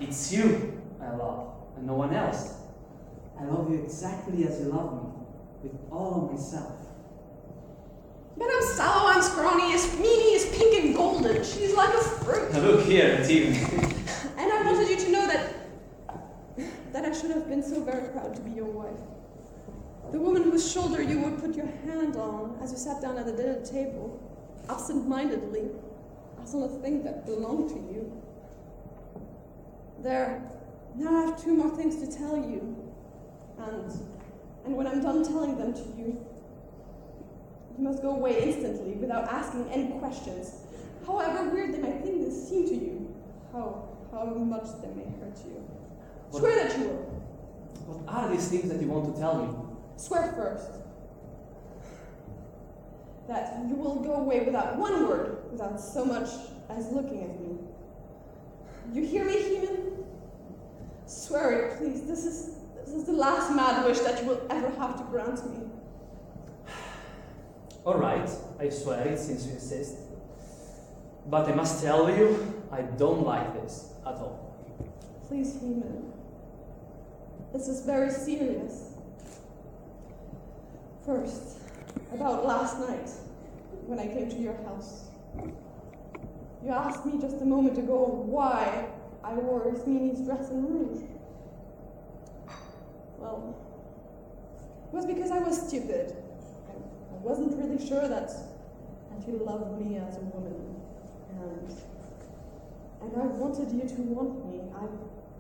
It's you I love, and no one else. I love you exactly as you love me, with all of myself. But I'm sallow, I'm scrawny, as Mimi is pink and golden. She's like a fruit. Now look here, Antigone. And I wanted you to know that I should have been so very proud to be your wife. The woman whose shoulder you would put your hand on as you sat down at the dinner table, absent-mindedly, as on a thing that belonged to you. There, now I have 2 more things to tell you. And when I'm done telling them to you, you must go away instantly without asking any questions. However weird they might seem to you, how much they may hurt you. Swear that you will. What are these things that you want to tell me? Swear first that you will go away without one word, without so much as looking at me. You hear me, Heman? Swear it, please. This is the last mad wish that you will ever have to grant me. All right, I swear it since you insist. But I must tell you, I don't like this at all. Please, Heman. This is very serious. First, about last night, when I came to your house. You asked me just a moment ago why I wore Mimi's dress and rouge. Well, it was because I was stupid. I wasn't really sure that you loved me as a woman. And I wanted you to want me.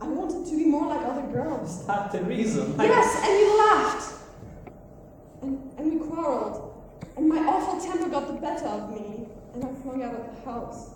I wanted to be more like other girls. Is that the reason? Yes, and you laughed. And we quarreled. And my awful temper got the better of me. And I flung out of the house.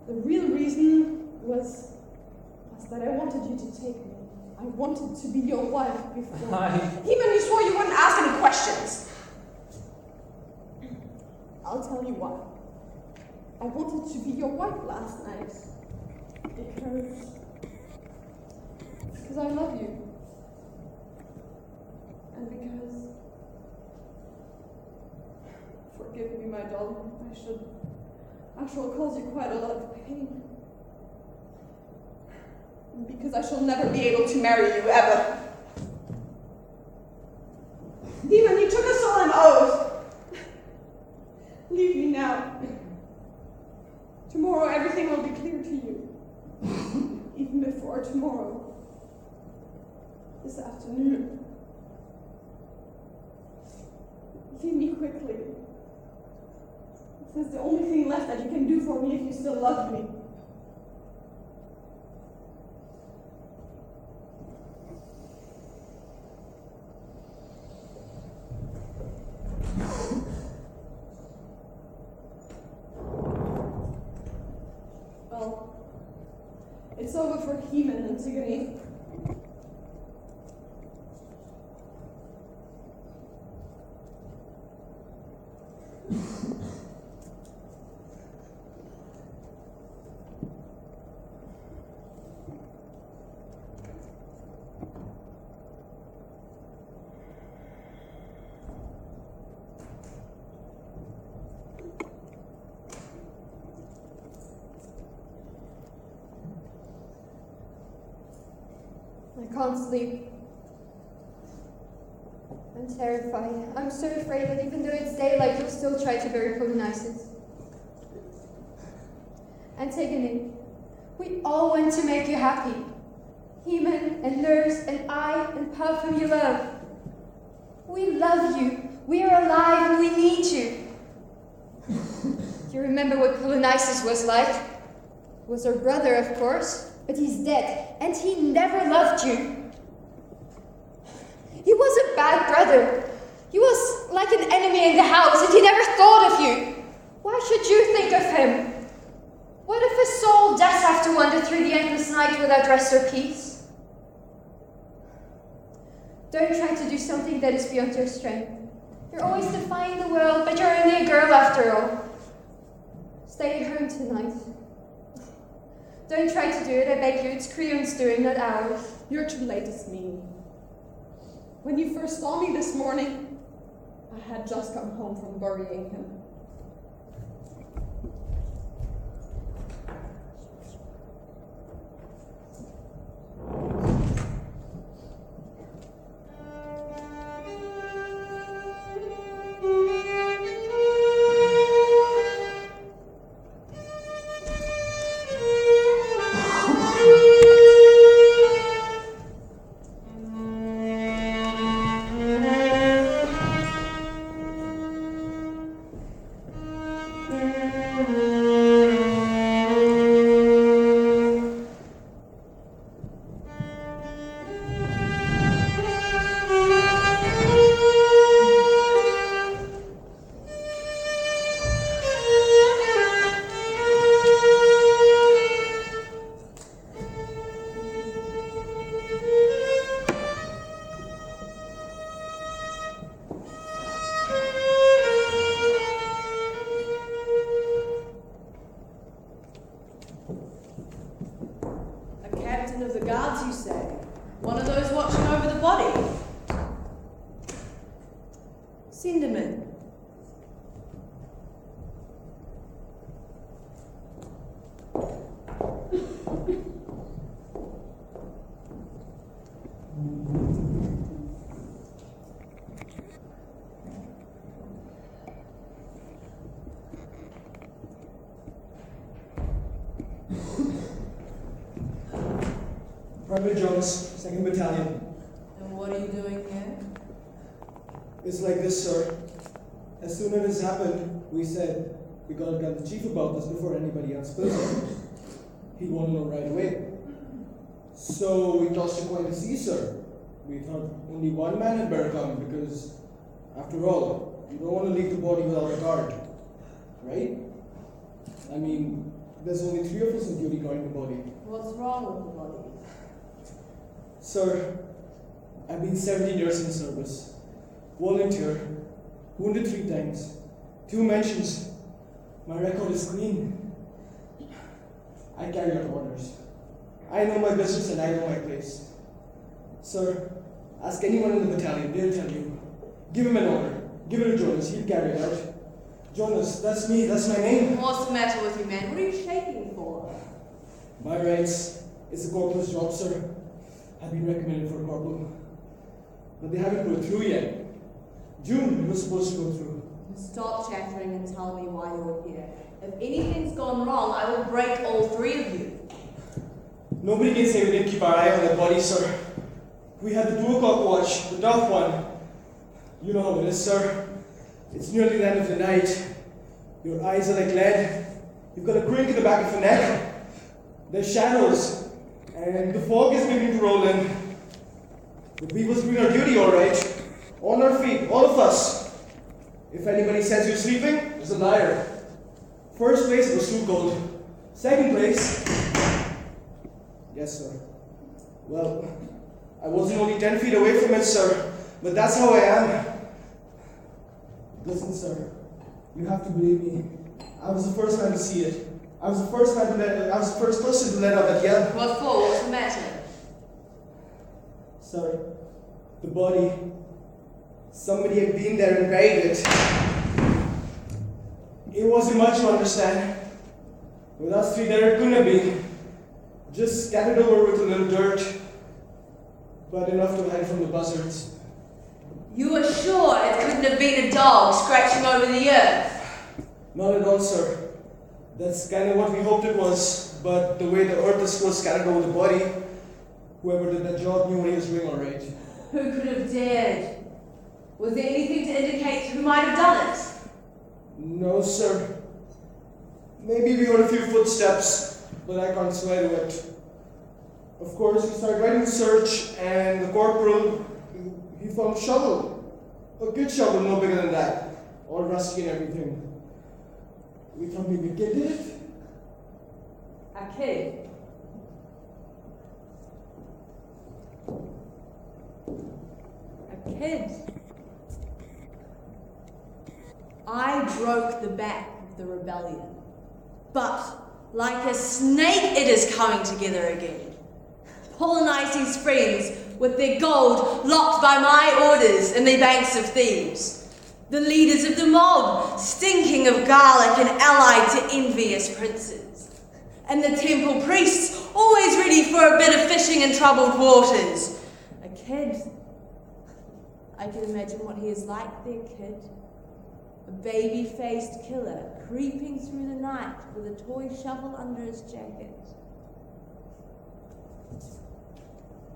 The real reason was that I wanted you to take me. I wanted to be your wife before. Even you swore you wouldn't ask any questions. I'll tell you why. I wanted to be your wife last night. Because I love you. And because... Forgive me, my darling. I shall cause you quite a lot of pain. Because I shall never be able to marry you, ever. Demon, you took us all an oath. Leave me now. Tomorrow everything will be clear to you. Even before tomorrow. This afternoon. Leave me quickly. This is the only thing left that you can do for me if you still love me. Well, it's over for Heman and Antigone. I can't sleep. I'm terrified. I'm so afraid that even though it's daylight, you'll still try to bury Volkhuis. Antigone, we all want to make you happy. Heman and Nurse and I and Puff whom you love. We love you. We are alive and we need you. Do you remember what Volkhuis was like? He was our brother, of course. But he's dead, and he never loved you. He was a bad brother. He was like an enemy in the house, and he never thought of you. Why should you think of him? What if a soul does have to wander through the endless night without rest or peace? Don't try to do something that is beyond your strength. You're always defying the world, but you're only a girl after all. Stay at home tonight. Don't try to do it, I beg you. It's Creon's doing, not ours. You're too late, it's me. When you first saw me this morning, I had just come home from burying him. captain of the guards, you say? One of those watching over the body? Send him in. Private Jones, 2nd Battalion. And what are you doing here? It's like this, sir. As soon as this happened, we said we gotta tell the chief about this before anybody else spills it. He'd want to know right away. So we tossed a coin to see, sir. We thought only one man had better come because, after all, you don't want to leave the body without a guard, right? I mean, there's only 3 of us on duty guarding the body. What's wrong with the body? Sir, I've been 17 years in the service. Volunteer, wounded 3 times, 2 mentions. My record is clean. I carry out orders. I know my business and I know my place. Sir, ask anyone in the battalion, they'll tell you. Give him an order. Give it to Jonas, he'll carry it out. Jonas, that's me, that's my name. What's the matter with you, man? What are you shaking for? My rights. It's a corporal's job, sir. I've been recommended for a corporal. But they haven't put it through yet. June, it was supposed to go through. Stop chattering and tell me why you're here. If anything's gone wrong, I will break all 3 of you. Nobody can say we didn't keep our eye on that body, sir. We had the 2 o'clock watch, the tough one. You know how it is, sir. It's nearly the end of the night. Your eyes are like lead. You've got a crick in the back of your neck. There's shadows. And the fog is beginning to roll in. But we was doing our duty, all right. On our feet, all of us. If anybody says you're sleeping, it's a liar. First place, it was too cold. Second place, yes, sir. Well, I wasn't only 10 feet away from it, sir. But that's how I am. Listen, sir. You have to believe me. I was the first man to see it. I was the first person to let out that yell. What for? What's the matter? Sir, the body. Somebody had been there and buried it. It wasn't much to understand. With us 3 there, it couldn't have been. Just scattered over with a little dirt. But enough to hide from the buzzards. You are sure it couldn't have been a dog scratching over the earth? Not at all, sir. That's kind of what we hoped it was, but the way the earth is still scattered over the body, whoever did that job knew what he was doing all right. Who could have dared? Was there anything to indicate who might have done it? No, sir. Maybe we heard a few footsteps, but I can't swear to it. Of course, we started writing the search, and the corporal, he found a shovel. A good shovel, no bigger than that. All rusty and everything. We thought maybe a kid did it. A kid? A kid? I broke the back of the rebellion. But, like a snake, it is coming together again. Polonizing springs with their gold locked by my orders in the banks of thieves. The leaders of the mob, stinking of garlic and allied to envious princes. And the temple priests, always ready for a bit of fishing in troubled waters. A kid. I can imagine what he is like, their kid. A baby-faced killer creeping through the night with a toy shovel under his jacket.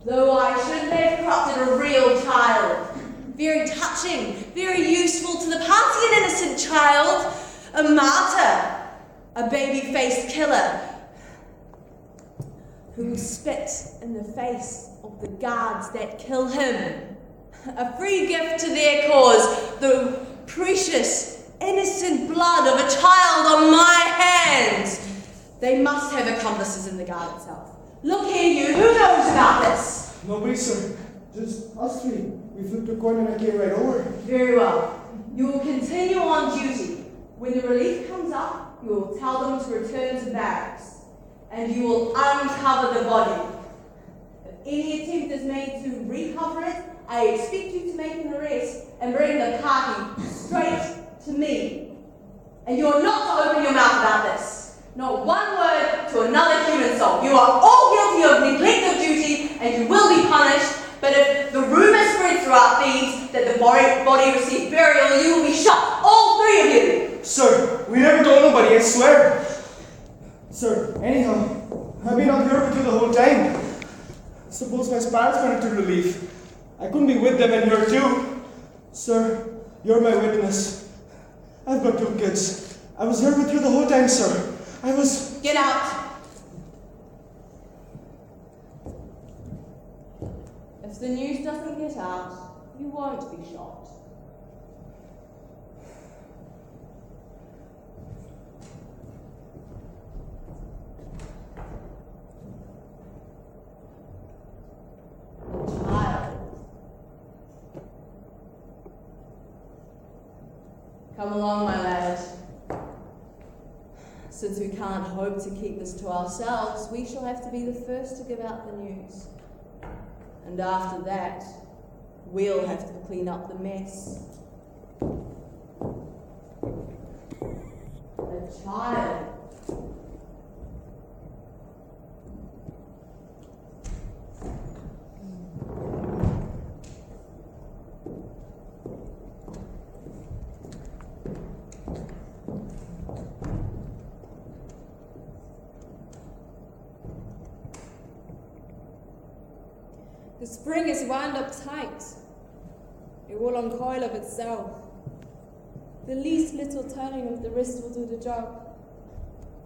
Though I shouldn't have corrupted a real child. Very touching, very useful to the party, an innocent child. A martyr, a baby-faced killer who will spit in the face of the guards that kill him. A free gift to their cause, the precious, innocent blood of a child on my hands. They must have accomplices in the guard itself. Look here, you, who knows about this? Nobody, sir. Just us 3. We flipped a coin and I came right over. Very well. You will continue on duty. When the relief comes up, you will tell them to return to barracks. And you will uncover the body. confident, I expect you to make an arrest and bring the party straight to me. And you're not to open your mouth about this. Not one word to another human soul. You are all guilty of neglect of duty and you will be punished. But if the rumour spreads throughout Thebes that the body received burial, you will be shot, all three of you. Sir, we never told nobody, I swear. Sir, anyhow, I've been up here with you the whole time. Suppose my parents went to relief. I couldn't be with them and here too. Sir, you're my witness. I've got 2 kids. I was here with you the whole time, sir. I was... Get out. If the news doesn't get out, you won't be shot. Come along, my lad. Since we can't hope to keep this to ourselves, we shall have to be the first to give out the news. And after that, we'll have to clean up the mess. A child. The spring is wound up tight. It will uncoil of itself. The least little turning of the wrist will do the job.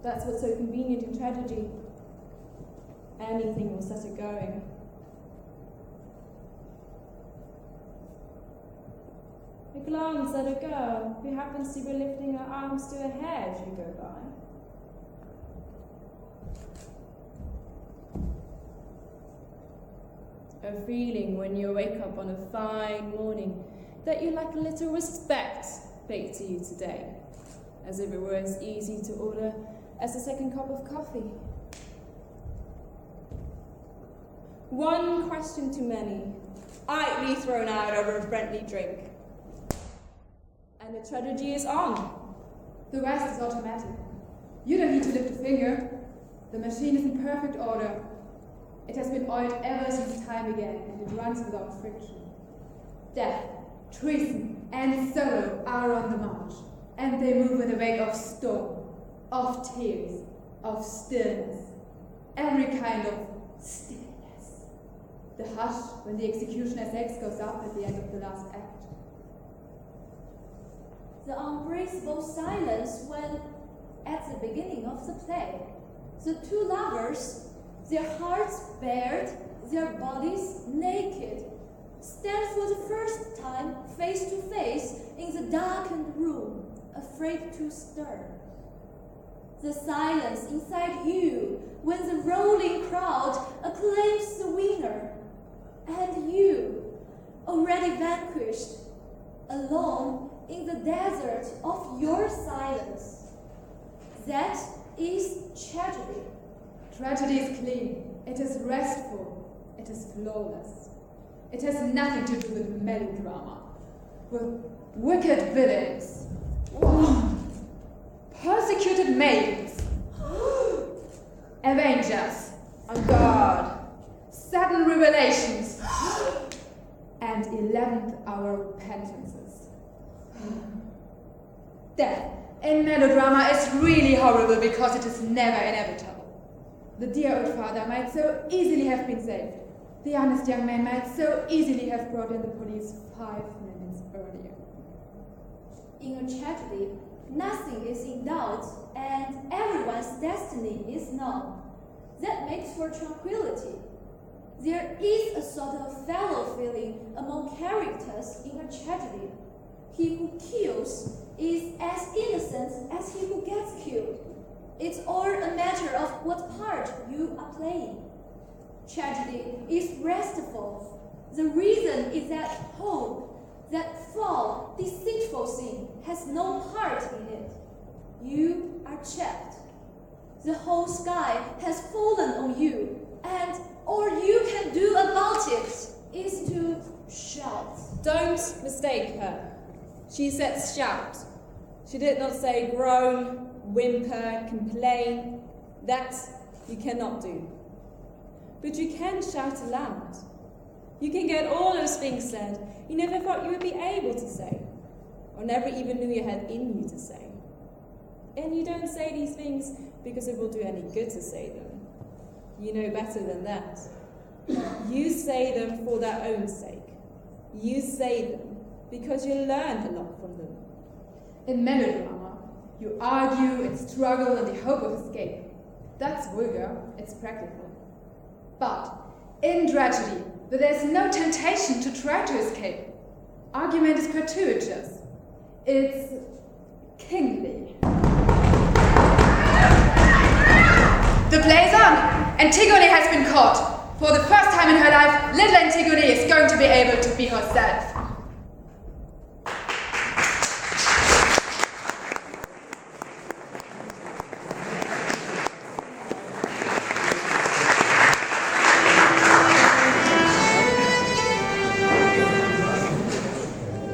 That's what's so convenient in tragedy. Anything will set it going. A glance at a girl who happens to be lifting her arms to her hair as you go by. A feeling when you wake up on a fine morning that you like a little respect paid to you today, as if it were as easy to order as a second cup of coffee. One question too many, idly thrown out over a friendly drink. And the tragedy is on. The rest is automatic. You don't need to lift a finger. The machine is in perfect order. It has been oiled ever since time began, and it runs without friction. Death, treason, and sorrow are on the march, and they move in the wake of storm, of tears, of stillness, every kind of stillness. The hush when the executioner's axe goes up at the end of the last act. The unbreakable silence when, at the beginning of the play, the two lovers, their hearts bared, their bodies naked, stand for the first time face to face in the darkened room, afraid to stir. The silence inside you when the rolling crowd acclaims the winner, and you, already vanquished, alone in the desert of your silence. That is tragedy. Tragedy is clean, it is restful, it is flawless. It has nothing to do with melodrama, with wicked villains, persecuted maidens, avengers, on guard, sudden revelations, and 11th hour repentances. Death in melodrama is really horrible because it is never inevitable. The dear old father might so easily have been saved. The honest young man might so easily have brought in the police 5 minutes earlier. In a tragedy, nothing is in doubt, and everyone's destiny is known. That makes for tranquility. There is a sort of fellow feeling among characters in a tragedy. He who kills is as innocent as he who gets killed. It's all a matter of what part you are playing. Tragedy is restful. The reason is that hope, that foul, deceitful thing, has no part in it. You are trapped. The whole sky has fallen on you, and all you can do about it is to shout. Don't mistake her. She said shout. She did not say groan, whimper, complain. That you cannot do. But you can shout aloud. You can get all those things said you never thought you would be able to say, or never even knew you had in you to say. And you don't say these things because it will do any good to say them. You know better than that. You say them for their own sake. You say them because you learned a lot from them. In melodrama, you argue and struggle in the hope of escape. That's vulgar, it's practical. But in tragedy, where there's no temptation to try to escape, argument is gratuitous. It's kingly. The play's on! Antigone has been caught. For the first time in her life, little Antigone is going to be able to be herself.